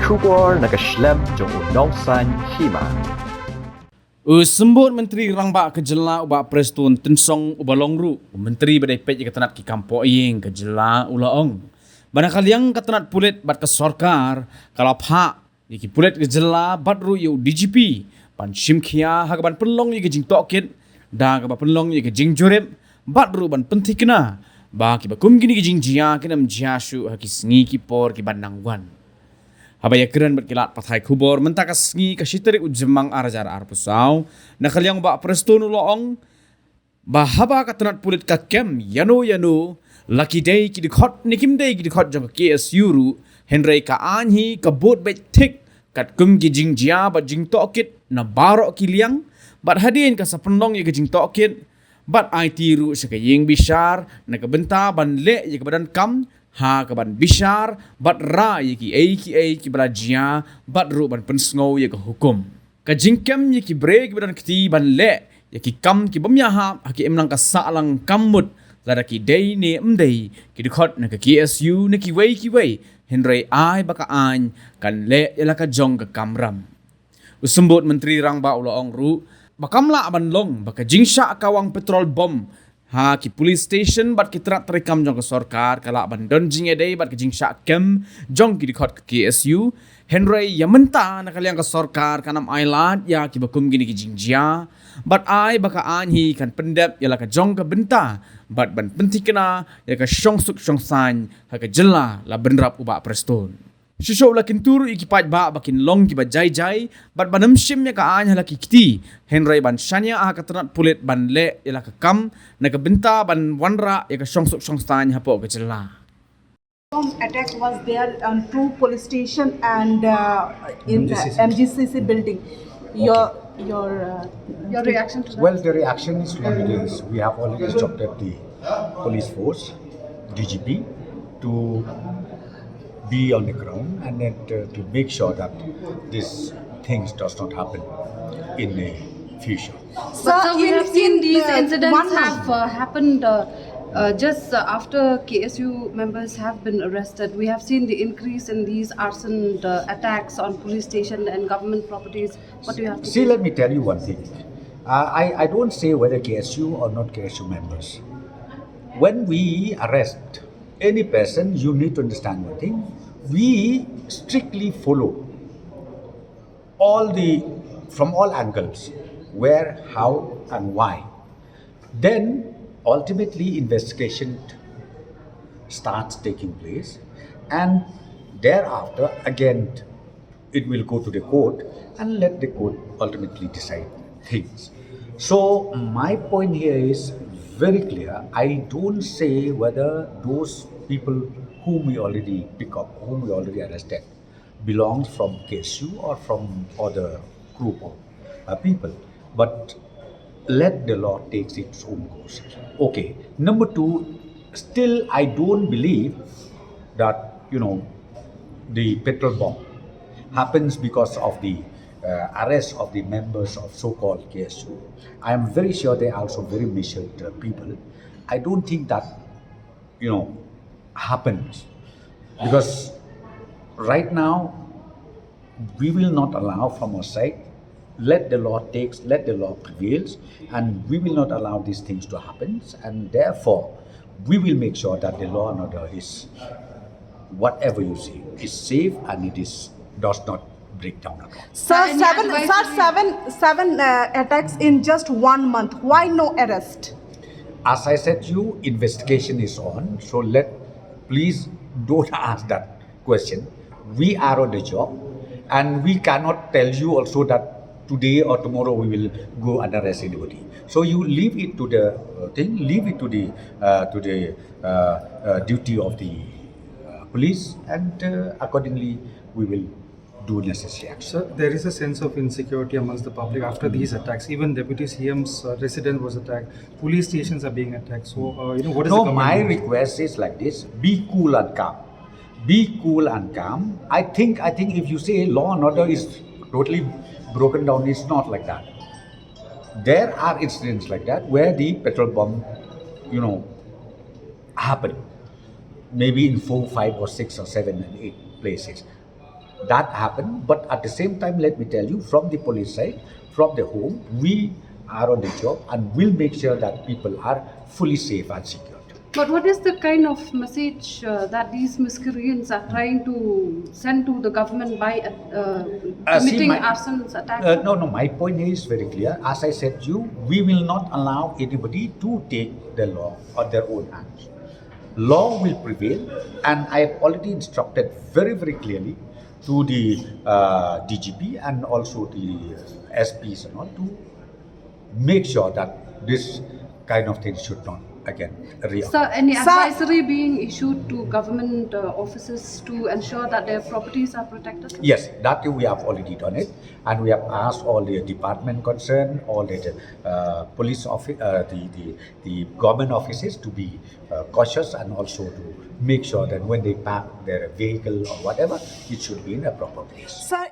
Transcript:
Shubor Nakashlem Jong Unongsan Hima. Sembut Menteri Rangba kejela ubak Preston tensong ubalongru. Menteri badai pej ketenat ki kampo ing kejela ulaong. Banakal yang ketenat pulit bat ke sorkar kalau hak iki pulit kejela batru yu DGP pan Shym kia hagaban penlong yu ke Jingtohkit da hagaban penlong yu ke Jingtohkit batru ban penting kena. Ba ki bakum gini ke Jingjia kenam jiasu haki sengi ki por ki bandangwan. Habaya keren berkilat pathai kubor mentakas ngi kasiterik ujemang arajar arpusau nakal yang ba Preston uloong bahaba katenat pulit Katkum yano laki day ki Dkhot nikim day ki Dkhot jong KSU ru Hynrei ka anhi ka bot bet tik Katkum ki Jingjia ba Jingtohkit na barok ki liang bat hadin ka sa penlong ye ki Jingtohkit bat IT ru sekaying bishar na kabenta ban le ye ka badan kam ha kaban bishar bat ra ye ki belajia bat ru ban pensngau ye ke hukum ka jingkem ye ki break badan kti ban le ye ki kam ki bamya ha ki emlang ka salang kamut lada ki day ne mdei ki Dkhot na ka KSU na ki wei Hynrei ai baka an kan le yala ka jong ka kamram usembut menteri rangba uloong ru bakamla ban long baka jingsha kawang petrol bom ha ki police station bat ki terak terekam jong ke sorkar kala ban don jing edai bat ki jing syak kem jong ki Dkhot ke KSU Hynrei ya menta nak kalian ke sorkar kanam ailat ya ki bakum gini ki jingjia bat ai baka anhi kan pendep ya la ka jong ke benta bat ban penti kena ya ka syong suk syong san ha ka jela la benrap ubak Preston Shisho la kinturu ikipat ba bakin long ki ba jai bat banam Shym ya ka anya la kiti Hynrei ban shanya ah katenat pulit ban le ya la ka kam na ka benta ban wanra ya ka shongsuk shongstan hapo ka jela Attack was there on two police station and in the MGCC building. Your reaction to that? Well, the reaction is what it is. We have already instructed the police force, DGP, to be on the ground and then to make sure that these things does not happen in the future. So we have seen these incidents have happened just after KSU members have been arrested. We have seen the increase in these arson attacks on police station and government properties. What do you have to say? See, let me tell you one thing. I don't say whether KSU or not KSU members. When we arrest any person, you need to understand one thing. We strictly follow from all angles, where, how, and why. Then, ultimately, investigation starts taking place, and thereafter, again, it will go to the court and let the court ultimately decide things. So, my point here is very clear. I don't say whether those people whom we already pick up, whom we already arrested, belongs from KSU or from other group of people. But let the law take its own course. Okay. Number two, still I don't believe that, the petrol bomb happens because of the arrest of the members of so-called KSU. I am very sure they are also very measured people. I don't think that, happens, because right now we will not allow from our side. Let the law prevails, and we will not allow these things to happen, and therefore we will make sure that the law and order is, whatever you see, is safe and does not break down at all. Sir, seven attacks in just 1 month. Why no arrest? As I said to you, investigation is on, so please don't ask that question. We are on the job, and we cannot tell you also that today or tomorrow we will go and arrest anybody. So you leave it to the leave it to the duty of the police, and accordingly we will do necessary action. Sir, there is a sense of insecurity amongst the public after these attacks. Even Deputy CM's residence was attacked. Police stations are being attacked. So, what is the comment? My request is like this: be cool and calm. Be cool and calm. I think if you say law and order is totally broken down, it's not like that. There are incidents like that where the petrol bomb, happen. Maybe in 4, 5, or 6, or 7, and 8 places. that happened. But at the same time, let me tell you, from the police side, from the home, we are on the job and will make sure that people are fully safe and secure. But what is the kind of message that these miscreants are trying to send to the government by committing arson attacks? No, my point is very clear. As I said to you, we will not allow anybody to take the law on their own hands. Law will prevail, and I have already instructed very, very clearly to the DGP and also the SPs and all to make sure that this kind of thing should not again reoccur. So, any advisory being issued to government offices to ensure that their properties are protected? Yes, that we have already done it, and we have asked all the department concerned, all the police office, the government offices to be cautious and also to make sure that when they park their vehicle or whatever, it should be in a proper place. Sir,